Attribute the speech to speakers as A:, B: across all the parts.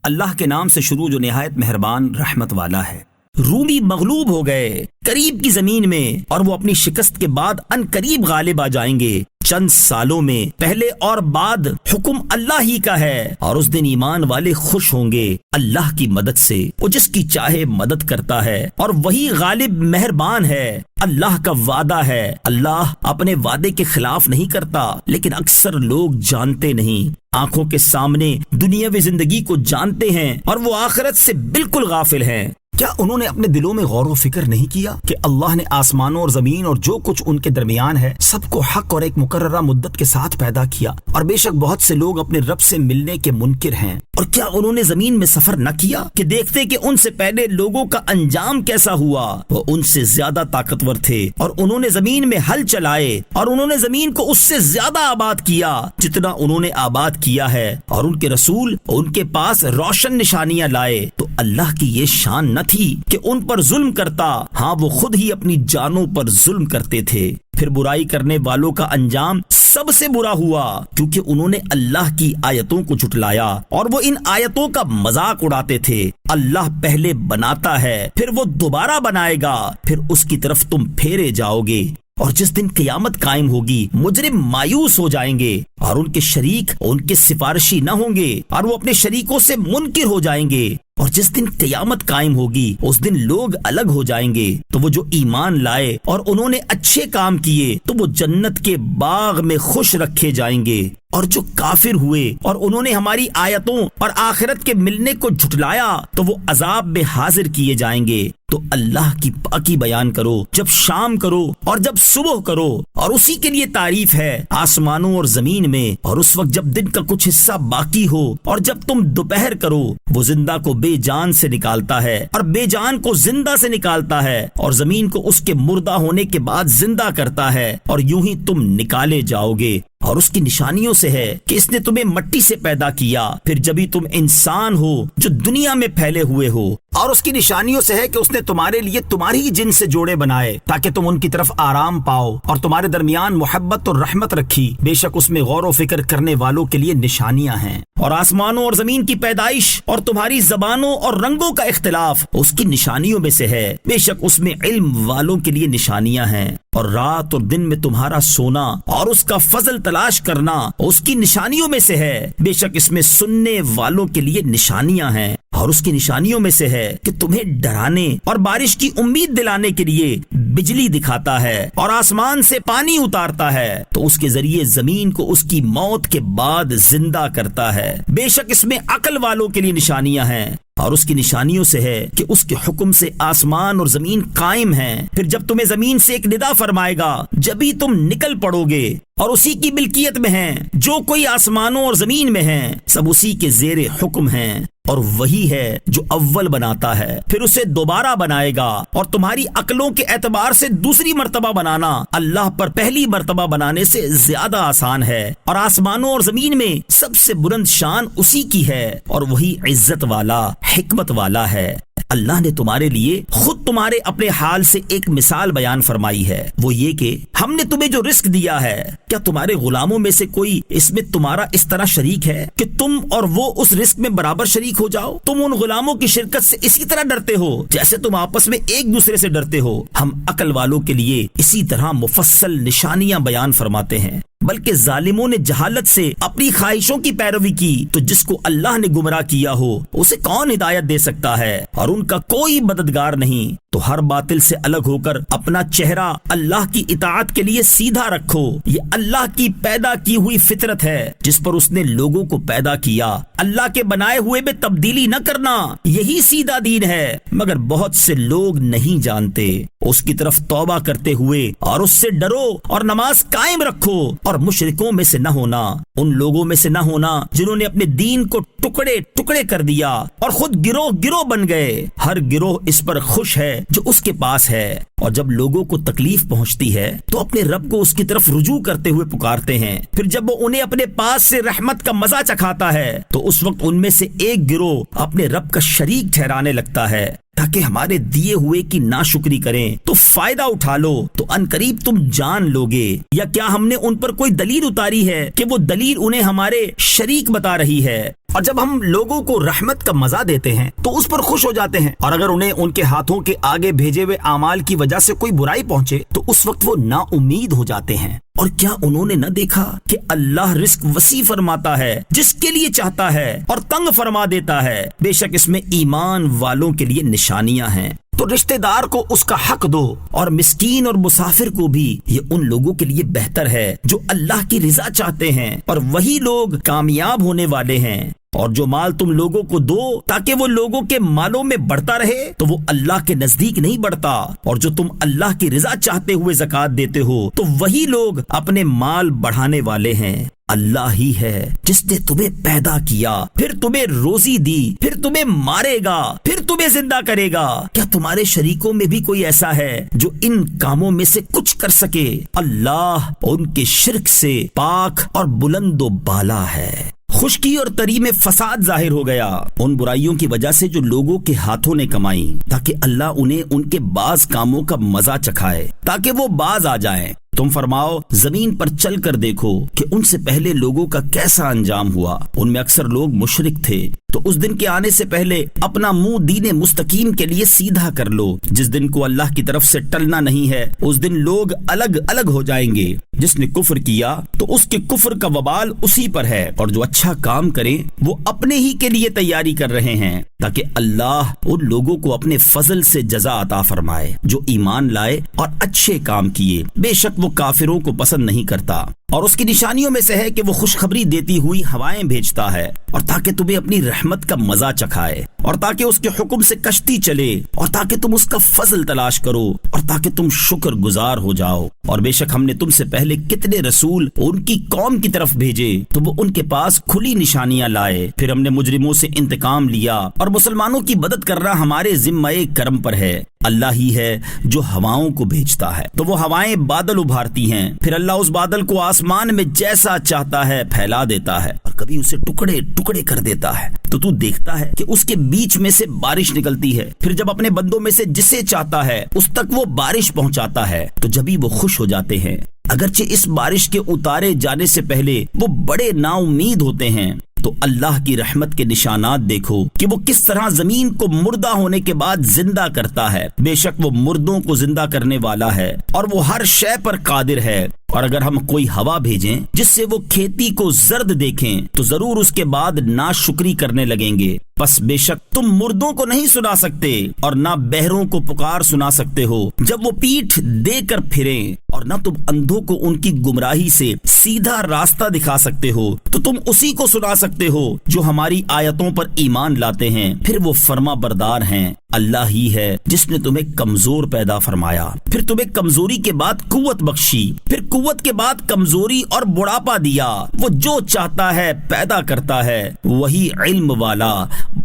A: اللہ کے نام سے شروع جو نہایت مہربان رحمت والا ہے۔ رومی مغلوب ہو گئے قریب کی زمین میں، اور وہ اپنی شکست کے بعد ان قریب غالب آ جائیں گے۔ چند سالوں میں پہلے اور بعد حکم اللہ ہی کا ہے، اور اس دن ایمان والے خوش ہوں گے اللہ کی مدد سے۔ وہ جس کی چاہے مدد کرتا ہے اور وہی غالب مہربان ہے۔ اللہ کا وعدہ ہے، اللہ اپنے وعدے کے خلاف نہیں کرتا، لیکن اکثر لوگ جانتے نہیں۔ آنکھوں کے سامنے دنیاوی زندگی کو جانتے ہیں اور وہ آخرت سے بالکل غافل ہیں۔ کیا انہوں نے اپنے دلوں میں غور و فکر نہیں کیا کہ اللہ نے آسمانوں اور زمین اور جو کچھ ان کے درمیان ہے سب کو حق اور ایک مقررہ مدت کے ساتھ پیدا کیا، اور بے شک بہت سے لوگ اپنے رب سے ملنے کے منکر ہیں۔ اور کیا انہوں نے زمین میں سفر نہ کیا کہ دیکھتے کہ ان سے پہلے لوگوں کا انجام کیسا ہوا؟ وہ ان سے زیادہ طاقتور تھے، اور انہوں نے زمین میں ہل چلائے، اور انہوں نے زمین کو اس سے زیادہ آباد کیا جتنا انہوں نے آباد کیا ہے، اور ان کے رسول ان کے پاس روشن نشانیاں لائے۔ تو اللہ کی یہ شان نہ تھی کہ ان پر ظلم کرتا، ہاں وہ خود ہی اپنی جانوں پر ظلم کرتے تھے۔ پھر برائی کرنے والوں کا انجام سب سے برا ہوا، کیونکہ انہوں نے اللہ کی آیتوں کو جھٹلایا اور وہ ان آیتوں کا مذاق اڑاتے تھے۔ اللہ پہلے بناتا ہے، پھر وہ دوبارہ بنائے گا، پھر اس کی طرف تم پھیرے جاؤ گے۔ اور جس دن قیامت قائم ہوگی مجرم مایوس ہو جائیں گے، اور ان کے شریک ان کے سفارشی نہ ہوں گے، اور وہ اپنے شریکوں سے منکر ہو جائیں گے۔ اور جس دن قیامت قائم ہوگی اس دن لوگ الگ ہو جائیں گے، تو وہ جو ایمان لائے اور انہوں نے اچھے کام کیے تو وہ جنت کے باغ میں خوش رکھے جائیں گے، اور جو کافر ہوئے اور انہوں نے ہماری آیتوں اور آخرت کے ملنے کو جھٹلایا تو وہ عذاب میں حاضر کیے جائیں گے۔ تو اللہ کی پاکی بیان کرو جب شام کرو اور جب صبح کرو، اور اسی کے لیے تعریف ہے آسمانوں اور زمین میں، اور اس وقت جب دن کا کچھ حصہ باقی ہو اور جب تم دوپہر کرو۔ وہ زندہ کو بے جان سے نکالتا ہے اور بے جان کو زندہ سے نکالتا ہے، اور زمین کو اس کے مردہ ہونے کے بعد زندہ کرتا ہے، اور یوں ہی تم نکالے جاؤ گے۔ اور اس کی نشانیوں سے ہے کہ اس نے تمہیں مٹی سے پیدا کیا، پھر جبھی تم انسان ہو جو دنیا میں پھیلے ہوئے ہو۔ اور اس کی نشانیوں سے ہے کہ اس نے تمہارے لیے تمہاری جن سے جوڑے بنائے تاکہ تم ان کی طرف آرام پاؤ، اور تمہارے درمیان محبت اور رحمت رکھی۔ بے شک اس میں غور و فکر کرنے والوں کے لیے نشانیاں ہیں۔ اور آسمانوں اور زمین کی پیدائش اور تمہاری زبانوں اور رنگوں کا اختلاف اس کی نشانیوں میں سے ہے۔ بے شک اس میں علم والوں کے لیے نشانیاں ہیں۔ اور رات اور دن میں تمہارا سونا اور اس کا فضل تلاش کرنا اس کی نشانیوں میں سے ہے۔ بے شک اس میں سننے والوں کے لیے نشانیاں ہیں۔ اور اس کی نشانیوں میں سے ہے کہ تمہیں ڈرانے اور بارش کی امید دلانے کے لیے بجلی دکھاتا ہے، اور آسمان سے پانی اتارتا ہے تو اس کے ذریعے زمین کو اس کی موت کے بعد زندہ کرتا ہے۔ بے شک اس میں عقل والوں کے لیے نشانیاں ہیں۔ اور اس کی نشانیوں سے ہے کہ اس کے حکم سے آسمان اور زمین قائم ہیں۔ پھر جب تمہیں زمین سے ایک ندا فرمائے گا جبھی تم نکل پڑو گے، اور اسی کی ملکیت میں ہیں جو کوئی آسمانوں اور زمین میں ہیں، سب اسی کے زیر حکم ہیں۔ اور وہی ہے جو اول بناتا ہے پھر اسے دوبارہ بنائے گا، اور تمہاری عقلوں کے اعتبار سے دوسری مرتبہ بنانا اللہ پر پہلی مرتبہ بنانے سے زیادہ آسان ہے۔ اور آسمانوں اور زمین میں سب سے بلند شان اسی کی ہے، اور وہی عزت والا حکمت والا ہے۔ اللہ نے تمہارے لیے خود تمہارے اپنے حال سے ایک مثال بیان فرمائی ہے، وہ یہ کہ ہم نے تمہیں جو رزق دیا ہے، کیا تمہارے غلاموں میں سے کوئی اس میں تمہارا اس طرح شریک ہے کہ تم اور وہ اس رزق میں برابر شریک ہو جاؤ؟ تم ان غلاموں کی شرکت سے اسی طرح ڈرتے ہو جیسے تم آپس میں ایک دوسرے سے ڈرتے ہو۔ ہم عقل والوں کے لیے اسی طرح مفصل نشانیاں بیان فرماتے ہیں۔ بلکہ ظالموں نے جہالت سے اپنی خواہشوں کی پیروی کی، تو جس کو اللہ نے گمراہ کیا ہو اسے کون ہدایت دے سکتا ہے؟ اور ان کا کوئی مددگار نہیں۔ تو ہر باطل سے الگ ہو کر اپنا چہرہ اللہ کی اطاعت کے لیے سیدھا رکھو۔ یہ اللہ کی پیدا کی ہوئی فطرت ہے جس پر اس نے لوگوں کو پیدا کیا۔ اللہ کے بنائے ہوئے میں تبدیلی نہ کرنا، یہی سیدھا دین ہے، مگر بہت سے لوگ نہیں جانتے۔ اس کی طرف توبہ کرتے ہوئے اور اس سے ڈرو اور نماز قائم رکھو، اور مشرکوں میں سے نہ ہونا، ان لوگوں میں سے نہ ہونا جنہوں نے اپنے دین کو ٹکڑے ٹکڑے کر دیا اور خود گروہ گروہ بن گئے۔ ہر گروہ اس پر خوش ہے جو اس کے پاس ہے، اور جب لوگوں کو تکلیف پہنچتی ہے تو اپنے رب کو اس کی طرف رجوع کرتے ہوئے پکارتے ہیں۔ پھر جب وہ انہیں اپنے پاس سے رحمت کا مزہ چکھاتا ہے تو اس وقت ان میں سے ایک گروہ اپنے رب کا شریک ٹھہرانے لگتا ہے۔ تاکہ ہمارے دیے ہوئے کی ناشکری کریں تو فائدہ اٹھا لو تو انقریب تم جان لوگے، یا کیا ہم نے ان پر کوئی دلیل اتاری ہے کہ وہ دلیل انہیں ہمارے شریک بتا رہی ہے؟ اور جب ہم لوگوں کو رحمت کا مزہ دیتے ہیں تو اس پر خوش ہو جاتے ہیں، اور اگر انہیں ان کے ہاتھوں کے آگے بھیجے ہوئے اعمال کی وجہ سے کوئی برائی پہنچے تو اس وقت وہ نا امید ہو جاتے ہیں۔ اور کیا انہوں نے نہ دیکھا کہ اللہ رزق وسیع فرماتا ہے جس کے لیے چاہتا ہے اور تنگ فرما دیتا ہے؟ بے شک اس میں ایمان والوں کے لیے نشانیاں ہیں۔ تو رشتہ دار کو اس کا حق دو، اور مسکین اور مسافر کو بھی۔ یہ ان لوگوں کے لیے بہتر ہے جو اللہ کی رضا چاہتے ہیں، اور وہی لوگ کامیاب ہونے والے ہیں۔ اور جو مال تم لوگوں کو دو تاکہ وہ لوگوں کے مالوں میں بڑھتا رہے تو وہ اللہ کے نزدیک نہیں بڑھتا، اور جو تم اللہ کی رضا چاہتے ہوئے زکوٰۃ دیتے ہو تو وہی لوگ اپنے مال بڑھانے والے ہیں۔ اللہ ہی ہے جس نے تمہیں پیدا کیا، پھر تمہیں روزی دی، پھر تمہیں مارے گا، پھر تمہیں زندہ کرے گا۔ کیا تمہارے شریکوں میں بھی کوئی ایسا ہے جو ان کاموں میں سے کچھ کر سکے؟ اللہ ان کے شرک سے پاک اور بلند و بالا ہے۔ خشکی اور تری میں فساد ظاہر ہو گیا ان برائیوں کی وجہ سے جو لوگوں کے ہاتھوں نے کمائی، تاکہ اللہ انہیں ان کے بعض کاموں کا مزہ چکھائے تاکہ وہ باز آ جائیں۔ تم فرماؤ زمین پر چل کر دیکھو کہ ان سے پہلے لوگوں کا کیسا انجام ہوا۔ ان میں اکثر لوگ مشرک تھے، تو اس دن کے آنے سے پہلے اپنا منہ دین مستقیم کے لیے سیدھا کر لو۔ جس دن کو اللہ کی طرف سے ٹلنا نہیں ہے اس دن لوگ الگ الگ ہو جائیں گے۔ جس نے کفر کیا تو اس کے کفر کا وبال اسی پر ہے، اور جو اچھا کام کریں وہ اپنے ہی کے لیے تیاری کر رہے ہیں تاکہ اللہ ان لوگوں کو اپنے فضل سے جزا عطا فرمائے جو ایمان لائے اور اچھے کام کیے۔ بے شک وہ کافروں کو پسند نہیں کرتا۔ اور اس کی نشانیوں میں سے ہے کہ وہ خوشخبری دیتی ہوئی ہوائیں بھیجتا ہے، اور تاکہ تمہیں اپنی رحمت کا مزہ چکھائے، اور تاکہ اس کے حکم سے کشتی چلے، اور تاکہ تم اس کا فضل تلاش کرو، اور تاکہ تم شکر گزار ہو جاؤ۔ اور بے شک ہم نے تم سے پہلے کتنے رسول ان کی قوم کی طرف بھیجے تو وہ ان کے پاس کھلی نشانیاں لائے، پھر ہم نے مجرموں سے انتقام لیا، اور مسلمانوں کی مدد کرنا ہمارے ذمہ کرم پر ہے۔ اللہ ہی ہے جو ہواؤں کو بھیجتا ہے تو وہ ہوائیں بادل ابھارتی ہیں، پھر اللہ اس بادل کو آسمان میں جیسا چاہتا ہے پھیلا دیتا ہے، اور کبھی اسے ٹکڑے ٹکڑے کر دیتا ہے تو تو دیکھتا ہے کہ اس کے بیچ میں سے بارش نکلتی ہے، پھر جب اپنے بندوں میں سے جسے چاہتا ہے اس تک وہ بارش پہنچاتا ہے تو جبھی وہ خوش ہو جاتے ہیں۔ اگرچہ اس بارش کے اتارے جانے سے پہلے وہ بڑے نا امید ہوتے ہیں۔ تو اللہ کی رحمت کے نشانات دیکھو کہ وہ کس طرح زمین کو مردہ ہونے کے بعد زندہ کرتا ہے۔ بے شک وہ مردوں کو زندہ کرنے والا ہے اور وہ ہر شے پر قادر ہے۔ اور اگر ہم کوئی ہوا بھیجیں جس سے وہ کھیتی کو زرد دیکھیں تو ضرور اس کے بعد ناشکری کرنے لگیں گے۔ پس بے شک تم مردوں کو نہیں سنا سکتے اور نہ بہروں کو پکار سنا سکتے ہو جب وہ پیٹھ دے کر پھریں، اور نہ تم اندھوں کو ان کی گمراہی سے سیدھا راستہ دکھا سکتے ہو، تو تم اسی کو سنا سکتے ہو جو ہماری آیتوں پر ایمان لاتے ہیں، پھر وہ فرما بردار ہیں۔ اللہ ہی ہے جس نے تمہیں کمزور پیدا فرمایا، پھر تمہیں کمزوری کے بعد قوت بخشی، پھر قوت کے بعد کمزوری اور بڑھاپا دیا۔ وہ جو چاہتا ہے پیدا کرتا ہے، وہی علم والا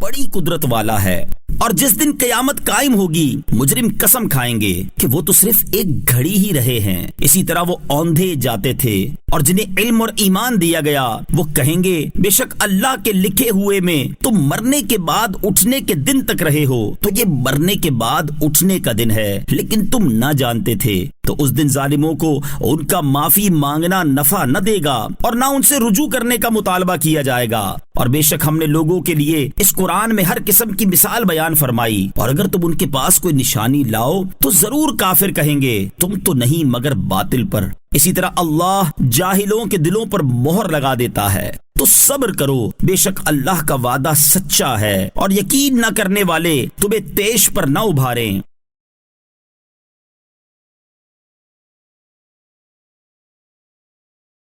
A: بڑی قدرت والا ہے۔ اور جس دن قیامت قائم ہوگی مجرم قسم کھائیں گے کہ وہ تو صرف ایک گھڑی ہی رہے ہیں، اسی طرح وہ اوندھے جاتے تھے۔ اور جنہیں علم اور ایمان دیا گیا وہ کہیں گے بے شک اللہ کے لکھے ہوئے میں تم مرنے کے بعد اٹھنے کے دن تک رہے ہو، تو یہ مرنے کے بعد اٹھنے کا دن ہے، لیکن تم نہ جانتے تھے۔ تو اس دن ظالموں کو ان کا معافی مانگنا نفع نہ دے گا اور نہ ان سے رجوع کرنے کا مطالبہ کیا جائے گا۔ اور بے شک ہم نے لوگوں کے لیے اس قرآن میں ہر قسم کی مثال بیان فرمائی، اور اگر تم ان کے پاس کوئی نشانی لاؤ تو ضرور کافر کہیں گے تم تو نہیں مگر باطل پر۔ اسی طرح اللہ جاہلوں کے دلوں پر مہر لگا دیتا ہے۔ تو صبر کرو، بے شک اللہ کا وعدہ سچا ہے، اور یقین نہ کرنے والے تمہیں تیش پر نہ ابھاریں۔